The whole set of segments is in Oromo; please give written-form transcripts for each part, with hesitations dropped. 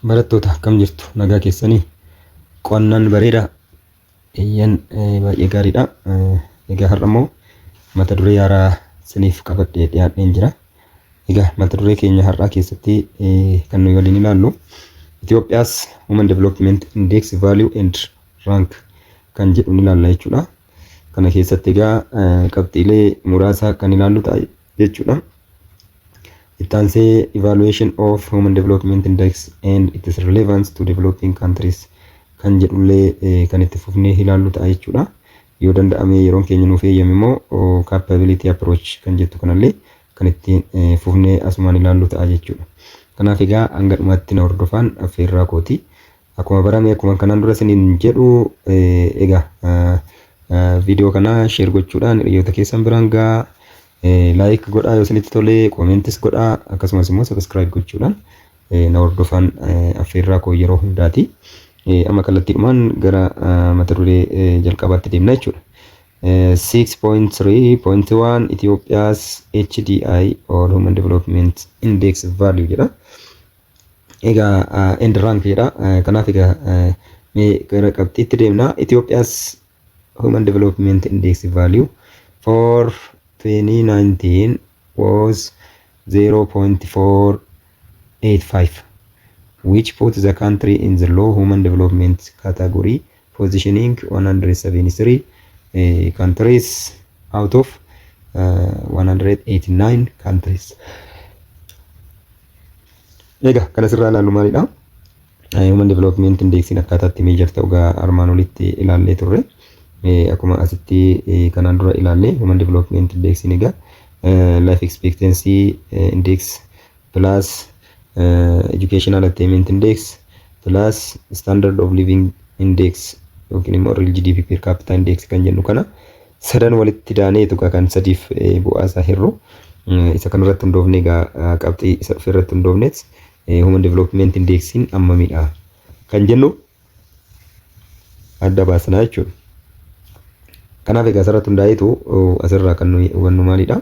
Barattoota akkam jirtu nagaa keessanii qonnaan bareeda iyyan baay'ee gaariidha. Egaa har'a immoo mata duree haaraa isiniif qabadhee dhiyaadheen jira. Egaa mata duree keenya har'aa keessatti kan nuyi waliin ilaallu Itoophiyaas Human Development Index Value and Rank kan jedhu ni ilaalla jechuudha. Kana keessatti egaa qabxiilee muraasa kan ilaallu ta'a jechuudha. Ittaansee evaluation of human development index and its relevance to developing countries kan jedhullee kan itti fufnee ilaallu ta'a jechuudha. Yoo danda'ame yeroon keenya nuuf eeyyame immoo capability approach kan jettu kanallee kan itti fufnee asumaan ilaallu ta'a jechuudha. Kanaaf egaa hanga dhumaatti na hordofaan affeerraa kooti. Akkuma barame akkuma kanaan dura isiniin jedhu egaa viidiyoo kana share gochuudhaan hiriyoota keessan biraan gahaa. Like godhaa yoo isinitti tole, comments godhaa, akkasumas immoo subscribe gochuudhaan na hordofaan affeerraa koo yeroo hundaati. Amma kallattiidhumaan gara mata duree jalqabaatti deemna jechuudha. 6.3.1 Ethiopia's HDI or Human Development Index Value jedha. Egaa end rank jedha. Kanaaf egaa mee gara qabxiitti deemna. Ethiopia's Human Development Index Value for 2019 was 0.485, which puts the country in the low human development category, positioning 173 countries out of 189 countries. Egaa kana sirraa ilaallu maalidha? Human Development Index akkaataatti meejjar ta'u gaa armaan olitti ilaallee turre. Akkuma asitti kanaan dura ilaalle Human Development Index ni egaa Life Expectancy Index plus Educational Attainment Index plus Standard of Living Index yookiin immoo Real GDP per capita index kan jennu kana sadan walitti daaneetu kan sadiif bu'aasaa hirru isa kanarratti hundoofne egaa qabxii isa ofirratti hundoofneet Human Development Indexiin ammamidha kan jennu adda baasnaa jechuudha. Kanaaf egaa asirratti hundaa'eetu asirraa kan nuyi hubannu maalidha?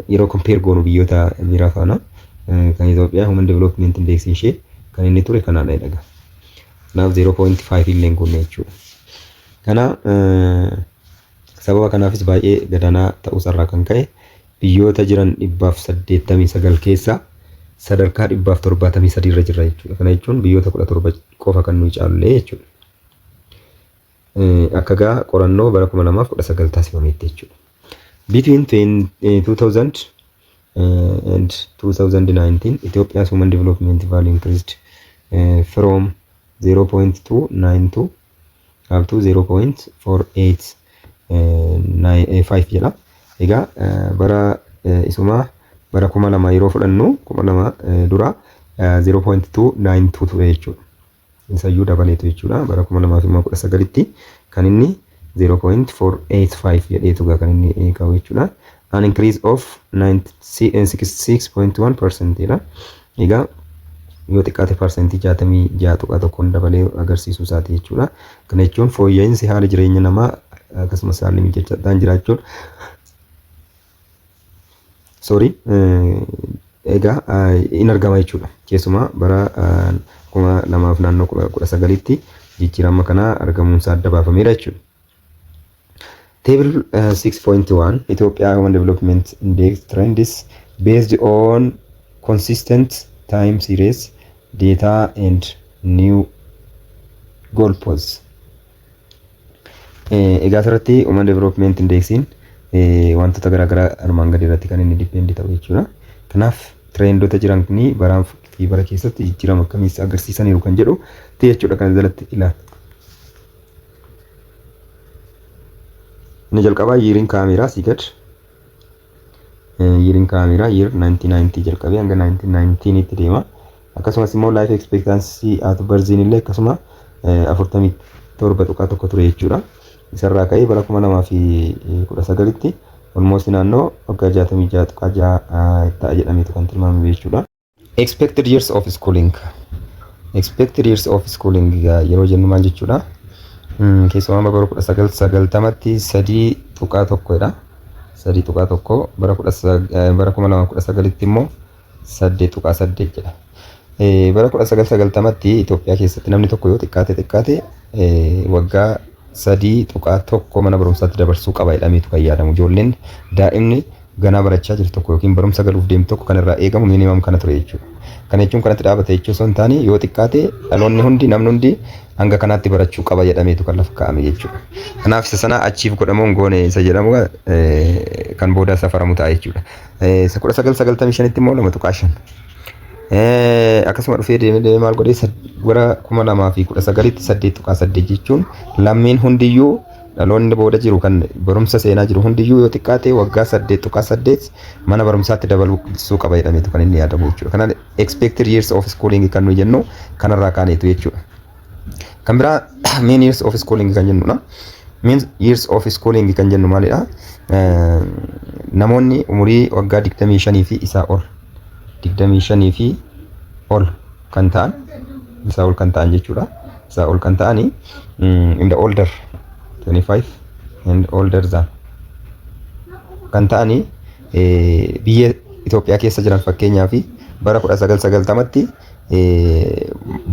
Yeroo compare goonu biyyoota biraa faana kan Itoophiyaa Human Development Index ishee kan inni ture kanaadha jedhaga. Kanaaf 0.5 illee goone jechuudha. Kana sababa kanaafis baay'ee gadaanaa ta'uusarraa kan ka'e biyyoota jiran 189 keessaa sadarkaa 173 irra jirra jechuudha. Kana jechuun biyyoota 17 qofa kan nuyi caallee jechuudha. Akka gaa qorannoo bara 2019 taasifametti jechuudha. Between 2000 and 2019, Ethiopia's Human Development Value increased from 0.292 up to 0.485 jedha. Egaa bara isuma bara 2000 yeroo fudhannu 2000 dura 0.292 ture jechuudha. Isayyuu dabaleetu jechuudha. Bara 2019tti kan inni 0.485 jedheetu kan inni qabu jechuudha. An increase of 66.1% jedha. Egaa yoo xiqqaate parsentii 66.1 dabalee agarsiisuu isaati jechuudha. Kana jechuun fooyya'insi haala jireenya namaa akkasumas haalli mijataan jiraachuun egaa in argama jechuudha. Keessumaa bara 2019tti jijjiirama kana argamuun isaa adda baafameera jechuudha. Table 6.1 Ethiopia Human Development Index trend is based on consistent time series data and new goalposts. Egaa asirratti Human Development Indexiin wantoota garaagaraa armaan gadii irratti kan inni dipendi ta'u jechuudha. Kanaaf trendota jiran kuni baraan fi bara keessatti jijjiirama akkamii agarsiisaniiru kan jedhu jechuudha kan jalatti ilaalla. Inni jalqabaa yeeriin kaameraa sigad. Yeeriin kaameraa yeer 1990 jalqabee hanga 1919 tti deema. Akkasumas immoo life expectancy at birth illee akkasuma 47.1 ture jechuudha. Isarraa ka'ee bara 2019 tti almost naannoo waggaa 66.6 ta'a jedhameetu kan tilmaamame jechuudha. Expected years of schooling. Expected years of schooling yeroo jennu maal jechuudha? Keessumaa bara 1990tti 3.1 dha. 3.1 bara 2019tti immoo 8.8 jedha. bara 1990tti Itoophiyaa keessatti namni tokko yoo xiqqaate waggaa 3.1 mana barumsaatti dabarsuu qaba jedhameetu kan yaadamu. Ijoolleen daa'imni ganaa barachaa jirtu tokko yookiin barumsa galuuf deemtu tokko kan irraa eegamu minimum kana ture jechuudha. Kana jechuun kanatti dhaabate jechuu osoo hin taane yoo xiqqaate dhaloonni hundi namni hundi hanga kanaatti barachuu qaba jedhameetu kan lafa kaa'ame jechuudha. Kanaaf isa sana achiif godhamuun goone isa jedhamu kan booda safaramu ta'a jechuudha. 1995tti immoo 2.5 akkasuma dhufee deemee maal godhee bara 2019tti 8.8 jechuun lammiin hundiyyuu dhaloonni booda jiru kan barumsa seenaa jiru hundiyyuu yoo xiqqaate waggaa 8.8 mana barumsaatti dabaluu qaba jedhameetu kan inni yaadamu jechuudha. Kana expected years of schooling kan nuyi jennu kanarraa kaaneetu jechuudha. Kan biraa mean years of schooling kan jennudha. Mean years of schooling kan jennu maalidha? Namoonni umurii waggaa 25 fi isaa ol 25 fi ol kan ta'an isaa ol kan ta'an jechuudha. Isaa ol kan ta'ani in the older 25 and older than kan ta'ani biyya Itoophiyaa keessa jiran fakkeenyaa fi bara 1990tti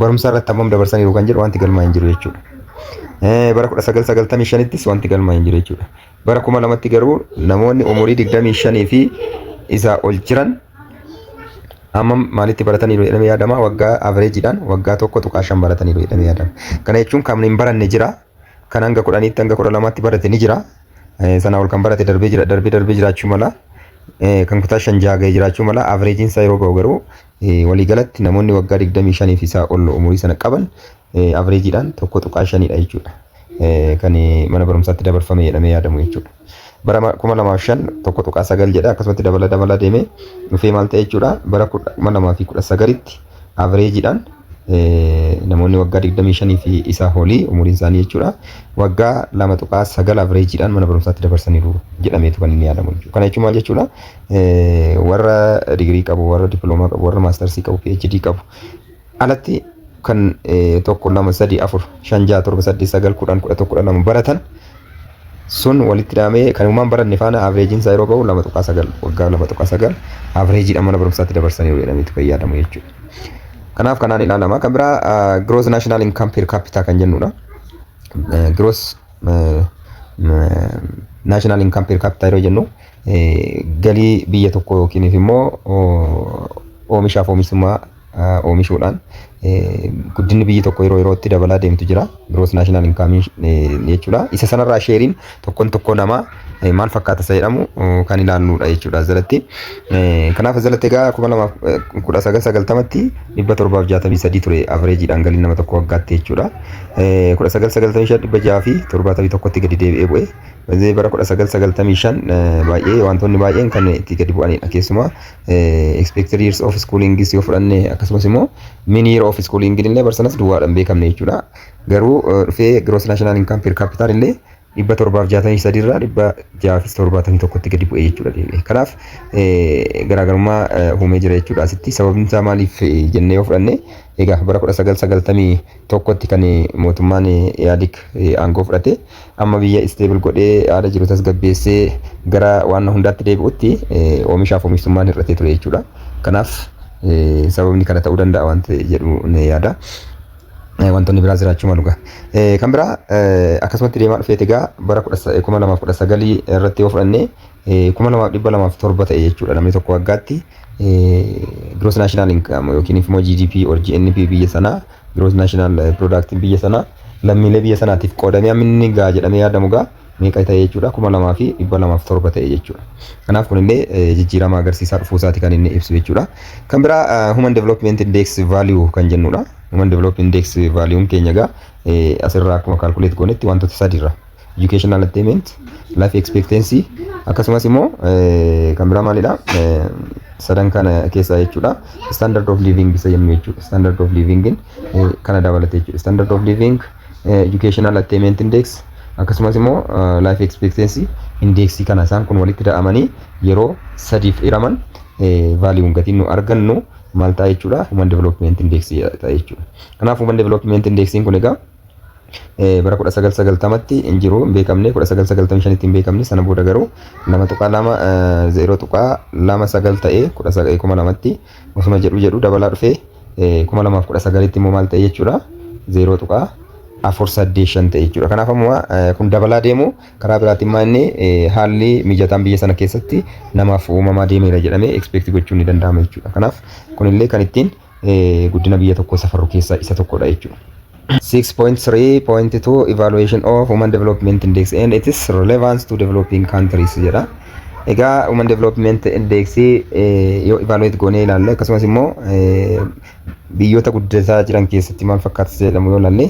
barumsa irratti hammam dabarsaniiru kan jedhu wanti galmaa hin jiru jechuudha. Bara 1995ttis wanti galmaa hin jiru jechuudha. Bara 2000tti garuu namoonni umurii 25 fi isaa ol jiran hammam maalitti barataniiru jedhamee yaadama. Waggaa average-dhaan waggaa 1.5 barataniiru jedhamee yaadama. Kana jechuun kan hin baranne jira. Kan hanga 10tti hanga 12tti barate ni jira. Sana ol kan barate darbee jiraachuu mala. Kan kutaa 5 jaagee jiraachuu mala. Average isaa yeroo ga'u garuu walii galatti namoonni waggaa 25 fi isaa ol umurii sana qaban average-dhaan 1.5dha jechuudha. Kan mana barumsaatti dabarfame jedhamee yaadamu jechuudha. Bara 2005 1.9 jedha akkasumatti dabala deemee dhufee maal ta'e jechuudha. Bara 2019tti average-dhaan namoonni waggaa 25 fi isaa olii umuriin isaanii jechuudha. Waggaa 2.9 average-dhaan mana barumsaatti dabarsaniiru jedhameetu kan inni yaadamu jechuudha. Kana jechuun maal jechuudha? Warra digirii qabu, warra diploomaa qabu, warra maastarsii qabu, PhD qabu alatti kan 1 2 3 4 5 6 7 8 9 10 11 12 baratan sun walitti dhaamee kan uumaan baranne faana average isaa yeroo ga'u 2.9 waggaa 2.9 average-dhaan mana barumsaatti dabarsaniiru jedhameetu kan yaadamu jechuudha. Kanaaf kanaan ilaalama. Kan biraa gross national income per capita kan jennudha. Gross national income per capita yeroo jennu galii biyya tokko yookiin immoo oomishaaf oomishtummaa oomishuudhaan guddinni biyyi tokko yeroo yerootti dabalaa deemtu jira. Gross national income jechuudha. Isa sanarraa sheeriin tokko namaa maal fakkaata isa jedhamu kan ilaalludha jechuudha asirratti. Kanaaf asirratti egaa 1990tti 763 ture average-dhaan galiin nama tokko waggaatti jechuudha. 1995 671tti gadi deebi'ee bu'e. Bara 1995 baay'ee wantoonni baay'een kan itti gadi bu'anidha. Keessumaa expected years of schooling yoo fudhanne akkasumas immoo mean year of schooling illee barsanas duwwaadhaan beekamne jechuudha. Garuu dhufee gross national income per capita illee 763 irraa 671tti gadi bu'ee jechuudha. Kanaaf garaagarummaa uumee jira jechuudha. Asitti sababni isaa maaliif jennee yoo fudhanne egaa bara 1991tti kan mootummaan Yaadik aangoo fudhate amma biyya stable godhee haala jiru tasgabbeessee gara waan hundaatti deebi'utti oomishaaf oomishtummaan hir'atee ture jechuudha. Kanaaf sababni kana ta'uu danda'a wanti jedhu ne yaada. Wantoonni biraa jiraachuu malu gaa. Kan biraa akkasumatti deemaa dhufee egaa bara 2019 irratti yoo fudhanne 2207 ta'e jechuudha. Namni tokko waggaatti gross national income yookiin immoo GDP or GNP biyya sanaa gross national product biyya sanaa lammiilee biyya sanaatiif qoodamee hamminni gaa jedhamee yaadamu gaa meeqa ta'e jechuudha? 2207 ta'e jechuudha. Kanaaf kunillee jijjiirama agarsiisaa dhufuu isaati kan inni ibsu jechuudha. Kan biraa human development index value kan jennudha. Human development index value keenya gaa asirraa akkuma calculate goonetti wantoota sadiirra educational attainment, life expectancy akkasumas immoo kan biraa maalidha? Sadan kana keessaa jechuudha. Standard of living isa jennu jechuudha. Standard of living kana dabalate jechuudha. Standard of living, educational attainment index akkasumas immoo life expectancy index kana isaan kun walitti da'amanii yeroo sadiif hiraman value gatiin nu argannu maal ta'a jechuudha? Human development index ta'a jechuudha. Kanaaf human development index kun egaa bara 1990tti hin jiru hin beekamne 1995tti hin beekamne sana booda garuu 2.2 0.29 ta'ee 2002tti osuma jedhu dabalaa dhufee 2019tti immoo maal ta'e jechuudha 0.485 ta'e jechuudha. Kanaaf ammoo kun dabalaa deemu karaa biraatiin maa inni haalli mijataan biyya sana keessatti namaaf uumamaa deemeera jedhamee expect gochuun ni danda'ama jechuudha. Kanaaf kunillee kan ittiin guddina biyya tokkoo safarru keessaa isa tokkodha jechuudha. 6.3.2 Evaluation of Human Development Index and its relevance to developing countries jedha. Egaa Human Development Index yoo evaluate goonee ilaalle akkasumas immoo biyyoota guddataa jiran keessatti maal fakkaata jedhamu yoo ilaalle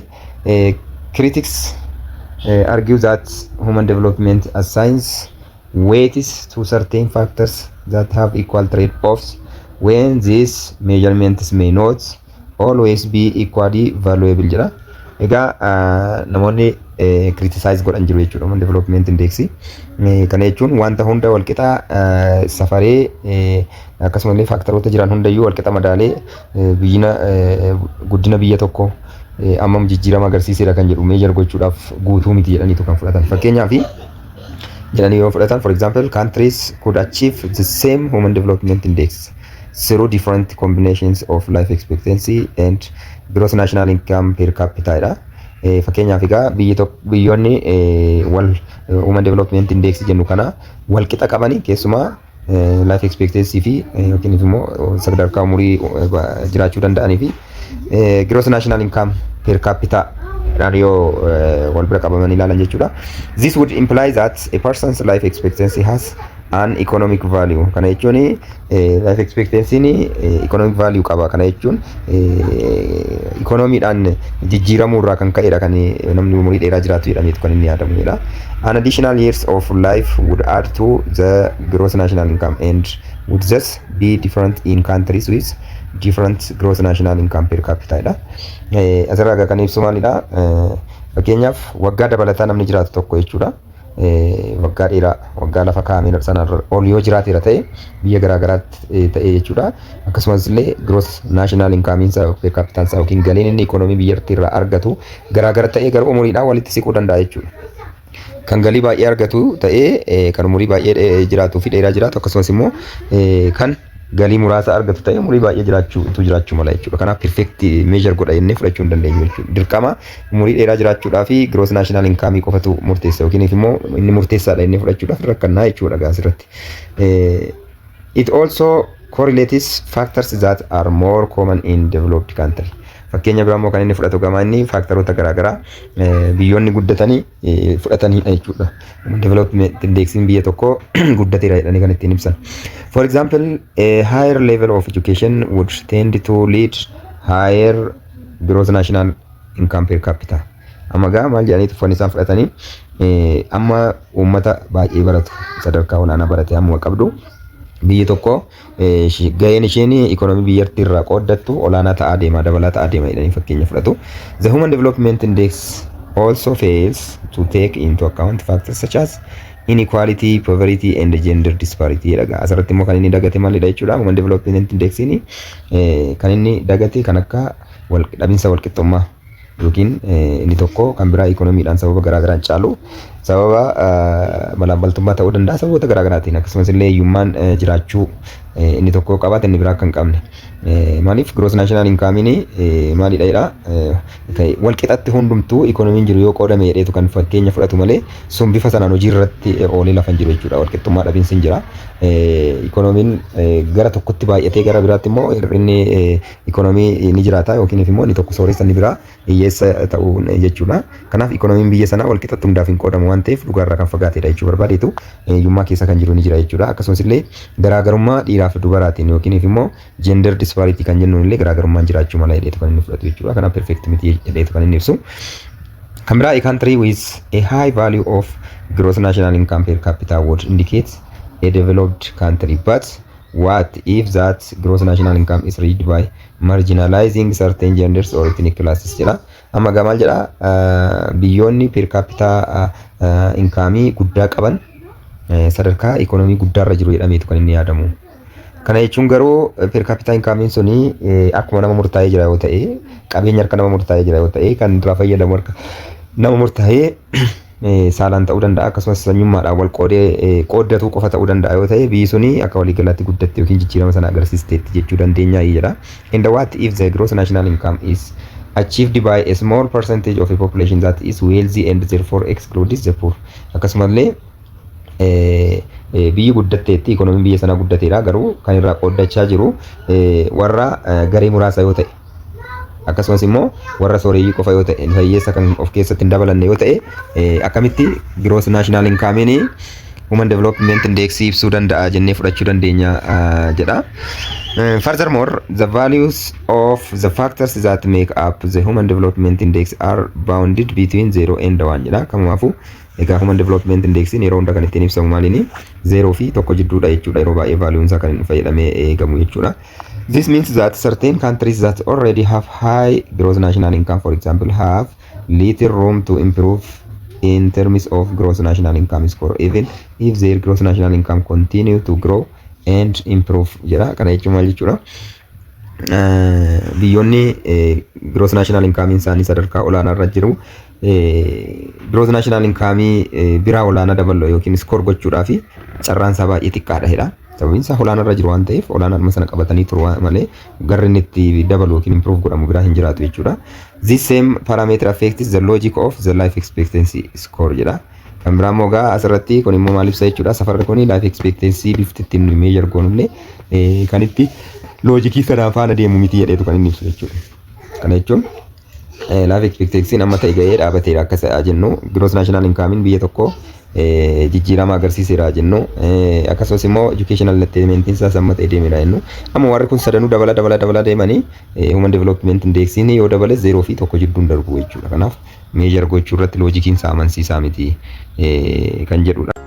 critics argue that human development assigns weights to certain factors that have equal trade-offs when these measurements may not always be equally valuable jedha. Egaa namoonni criticize godhan jiru jechuudha human development index. Kana jechuun wanta hunda walqixa safaree akkasuma illee faaktaroota jiran hundayyuu walqixa madaalee guddina biyya tokko ammam jijjiirama agarsiiseera kan jedhu meejor gochuudhaaf guutuu miti jedhaniitu kan fudhatan. Fakkeenyaaf jedhanii yoo fudhatan for example countries could achieve the same human development index through different combinations of life expectancy and gross national income per capita dha. Fakkeenyaaf egaa biyyoonni wal human development index jennu kana wal qixa qabani keessumaa life expectancy fi yookiin immoo sadarkaa umurii jiraachuu danda'anii fi gross national income per capita yoo wal bira qabamanii ilaalan jechuudha. This would imply that a person's life expectancy has an economic value. Kana jechuun life expectancy ni economic value qaba. Kana jechuun economyidhaan jijjiiramuu irraa kan ka'edha kan namni umurii dheeraa jiraatu jedhameetu kan inni yaadamudha. An additional years of life would add to the gross national income and would thus be different in countries with different gross national income per capita dha. Asirraa kan ibsu maalidha? Fakkeenyaaf waggaa dabalataa namni jiraatu tokko jechuudha. Waggaa dheeraa waggaa lafa kaa'amee sanarra ol yoo jiraateera ta'e biyya garaagaraatti ta'e jechuudha. Akkasumas illee gross national income isaa per capita isaa yookiin galiin inni ikoonoomii biyyattii irraa argatu garaagara ta'ee garuu umuriidhaan walitti siquu danda'a jechuudha. Kan galii baay'ee argatu ta'ee kan umurii baay'ee jiraatuu fi dheeraa jiraatu akkasumas immoo kan galii muraasa argatu ta'ee umurii baay'ee jiraachuu mala jechuudha. Kanaaf perfect measure godha jennee fudhachuu hin dandeenyu jechuudha. Dirqama umurii dheeraa jiraachuudhaa fi gross national income qofatu murteessa yookiin immoo inni murteessaadha jennee fudhachuudhaaf rakkannaa jechuudha gaasirratti. It also correlates factors that are more common in developed countries. Fakkeenya biraa immoo kan inni fudhatu gama inni faaktaroota garaagaraa biyyoonni guddatanii fudhatanidha jechuudha. Development indexing biyya tokko guddateera jedhanii kan ittiin ibsan. For example, a higher level of education would tend to lead higher gross national income per capita. Amma gaa maal jedhanii tuffan isaan fudhatanii amma uummata baay'ee baratu sadarkaa olaanaa barate amma qabdu biyyi tokko gaheen isheen ikoonoomii biyyattii irraa qooddattu olaanaa ta'aa deema dabalaa ta'aa deema jedhanii fakkeenya fudhatu. The Human Development Index also fails to take into account factors such as inequality, poverty and gender disparity jedha. Asirratti immoo kan inni dagate maalidha jechuudha. Human Development Indexiin kan inni dagate kan akka dhabinsa walqixxummaa yookiin inni tokko kan biraa ikoonomiidhaan sababa garaagaraan caalu sababa malaammaltummaa ta'uu danda'a sababoota garaagaraatiin akkasumas illee hiyyummaan jiraachuu inni tokko qabaate inni biraa kan qabne. Maaliif gross national income maalidha jedha wal qixatti hundumtuu ikoonomiin jiru yoo qoodame jedheetu kan fakkeenya fudhatu malee sun bifa sanaan hojii irratti oolee lafa hin jiru jechuudha. Wal qixxummaa dhabinsi hin jira. Ikoonomiin gara tokkotti baay'atee gara biraatti immoo inni ikoonomii ni jiraata yookiin immoo inni tokko sooressa inni biraa hiyyeessa ta'uu jechuudha. Kanaaf ikoonomiin biyya sanaa wal qixatti hundaaf hin qoodamu waan ta'eef dhugaarraa kan fagaatedha jechuu barbaadeetu hiyyummaa keessa kan jiru ni jira jechuudha. Akkasumas illee garaagarummaa dhiiraa fi dubaraatiin yookiin immoo gender disparity kan jennuun illee garaagarummaan jiraachuu mala jedheetu kan inni fudhatu jechuudha. Kanaaf perfect miti jedheetu kan inni ibsu. Kan biraa a country with a high value of gross national income per capita would indicate a developed country, but what if that gross national income is reached by marginalizing certain genders or ethnic classes jedha. Amma gamal jedha biyyoonni per capita income guddaa qaban sadarkaa ikoonomii guddaarra jiru jedhameetu kan inni yaadamu. Kana jechuun garuu per capita income suni akkuma nama murtaa'ee jira yoo ta'e qabeenya harka nama murtaa'ee jira yoo ta'e kan irraa fayyadamu harka nama murtaa'ee saalaan ta'uu danda'a akkasumas sanyummaadhaan wal qooddatu qofa ta'uu danda'a yoo ta'e biyyi suni akka waliigalaatti guddatte yookiin jijjiirama sana agarsiisteetti jechuu dandeenya jedha. And what if the gross national income is achieved by a small percentage of a population that is wealthy and therefore excludes the poor. Akkasumallee biyyi guddatteetti ikonomiin biyya sanaa guddateera garuu kan irraa qooddachaa jiru warra garee muraasa yoo ta'e akkasumas immoo warra sooreyyii qofa yoo ta'e hiyyeessa kan of keessatti hin dabalanne yoo ta'e akkamitti gross national income human development index ibsuu danda'a jennee fudhachuu dandeenya jedha. Furthermore, the values of the factors that make up the human development index are bounded between 0 and 1 jedha. Kamaafu egaa human development index yeroo hunda kan ittiin ibsamu maaliini 0 fi 1 jidduudha jechuudha. Yeroo baay'ee valuun isaa kan inni fayyadamee eegamu jechuudha. This means that certain countries that already have high gross national income, for example, have little room to improve in terms of gross national income score, even if their gross national income continue to grow and improve jedha. Kana jechuun maal jechuudha? Biyyoonni gross national income isaanii sadarkaa olaanaa irra jiru gross national income biraa olaanaa dabaluu yookiin score gochuudhaaf carraan isaa baay'ee xiqqaadha jedha. Sababiin isaa olaanaa irra jiru waan ta'eef olaanaa sana qabatanii turu malee garri inni itti dabalu yookiin improve godhamu biraa hin jiraatu jechuudha. This same parameter affects the logic of the life expectancy score jedha. Kan biraa immoo gaa asirratti kun immoo maal ibsa jechuudha? Safarri kun life expectancy bifti ittiin measure goonullee kan itti loojikii sanaan faana deemu miti jedheetu kan inni ibsu jechuudha. Kana jechuun life expectancy amma ta'e ga'ee dhaabateera akka isaa jennu gross national income biyya tokko jijjiirama agarsiiseera jennu akkasumas immoo educational attainment isaa amma ta'e deemeera jennu amma warri kun sadanuu dabala deemanii human development index yoo dabale 0 fi 1 jidduun darbu jechuudha. Kanaaf measure gochuu irratti loojikiin isaa amansiisaa miti kan jedhudha.